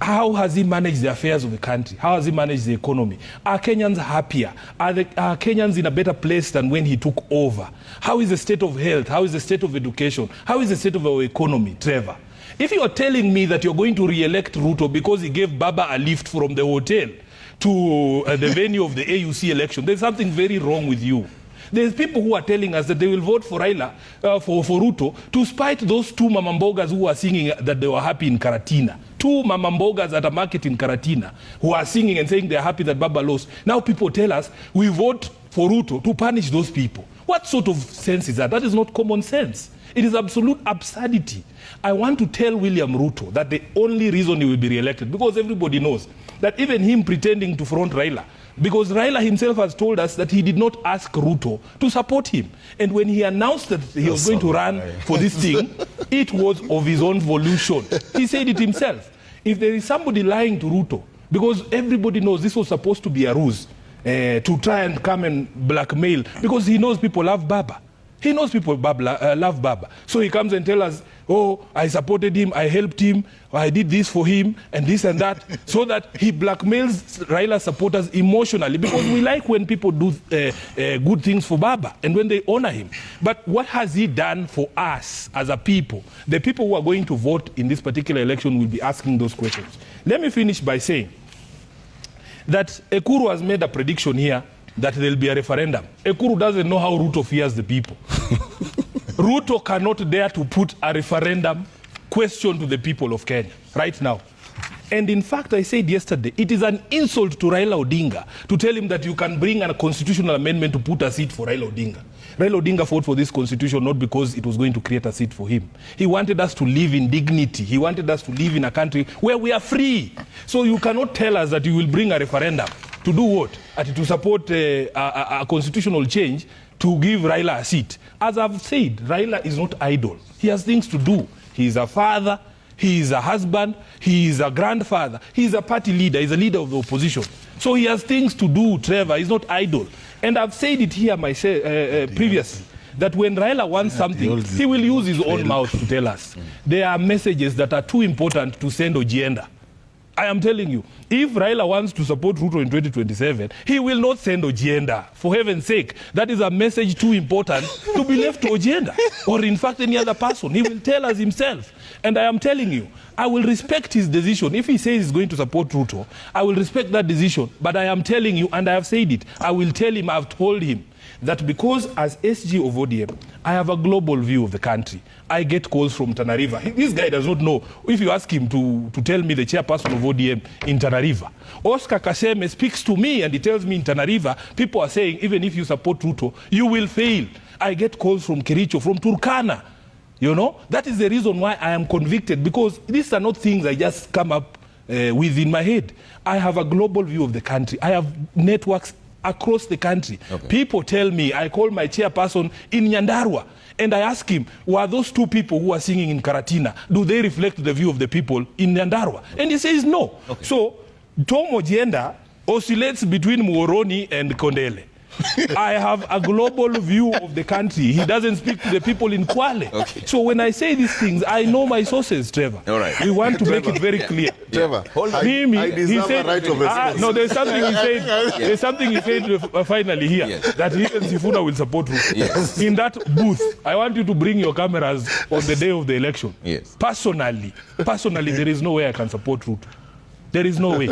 How has he managed the affairs of the country? How has he managed the economy? Are Kenyans happier? Are Kenyans in a better place than when he took over? How is the state of health? How is the state of education? How is the state of our economy, Trevor? If you are telling me that you're going to re-elect Ruto because he gave Baba a lift from the hotel to the venue of the AUC election, there's something very wrong with you. There's people who are telling us that they will vote for Raila, for Ruto, to spite those two mamambogas who are singing that they were happy in Karatina. Two mamambogas at a market in Karatina who are singing and saying they're happy that Baba lost. Now people tell us we vote for Ruto to punish those people. What sort of sense is that? That is not common sense. It is absolute absurdity. I want to tell William Ruto that the only reason he will be re-elected, because everybody knows that even him pretending to front Raila, because Raila himself has told us that he did not ask Ruto to support him. And when he announced that he was going to run for this thing, it was of his own volition. He said it himself. If there is somebody lying to Ruto, because everybody knows this was supposed to be a ruse to try and come and blackmail, because he knows people love Baba. He knows people love Baba. So he comes and tells us, oh, I supported him, I helped him, I did this for him, and this and that, so that he blackmails Raila supporters emotionally, because we like when people do good things for Baba and when they honor him. But what has he done for us as a people? The people who are going to vote in this particular election will be asking those questions. Let me finish by saying that Ekuru has made a prediction here that there will be a referendum. Ekuru doesn't know how Ruto fears the people. Ruto cannot dare to put a referendum question to the people of Kenya right now. And in fact, I said yesterday, it is an insult to Raila Odinga to tell him that you can bring a constitutional amendment to put a seat for Raila Odinga. Raila Odinga fought for this constitution not because it was going to create a seat for him. He wanted us to live in dignity. He wanted us to live in a country where we are free. So you cannot tell us that you will bring a referendum. To do what? To support a constitutional change to give Raila a seat. As I've said, Raila is not idle. He has things to do. He is a father, he is a husband, he is a grandfather, he is a party leader, he's a leader of the opposition. So he has things to do, Trevor. He's not idle. And I've said it here myself previously, that when Raila wants something, he will use his own mouth to tell us. There are messages that are too important to send Ojienda. I am telling you, if Raila wants to support Ruto in 2027, he will not send Ojienda. For heaven's sake, that is a message too important to be left to Ojienda, or in fact any other person. He will tell us himself. And I am telling you, I will respect his decision. If he says he's going to support Ruto, I will respect that decision. But I am telling you, and I have said it, I will tell him, I've told him, that because as SG of ODM, I have a global view of the country. I get calls from Tana River. This guy does not know. If you ask him to tell me the chairperson of ODM in Tana River, Oscar Kaseme speaks to me and he tells me in Tana River, people are saying, even if you support Ruto, you will fail. I get calls from Kericho, from Turkana. You know, that is the reason why I am convicted, because these are not things I just come up with in my head. I have a global view of the country. I have networks across the country. Okay. People tell me, I call my chairperson in Nyandarua and I ask him, were those two people who are singing in Karatina, do they reflect the view of the people in Nyandarua? And he says no. Okay. So Tom Ojienda oscillates between Muhoroni and Kondele. I have a global view of the country. He doesn't speak to the people in Kwale. Okay. So when I say these things, I know my sources, Trevor. All right. We want to make it very clear. Trevor, he said, no, there's something he said. There's something he said finally here, that Edwin Sifuna will support Ruto. Yes. In that booth, I want you to bring your cameras on the day of the election. Yes. Personally, there is no way I can support Ruto. There is no way.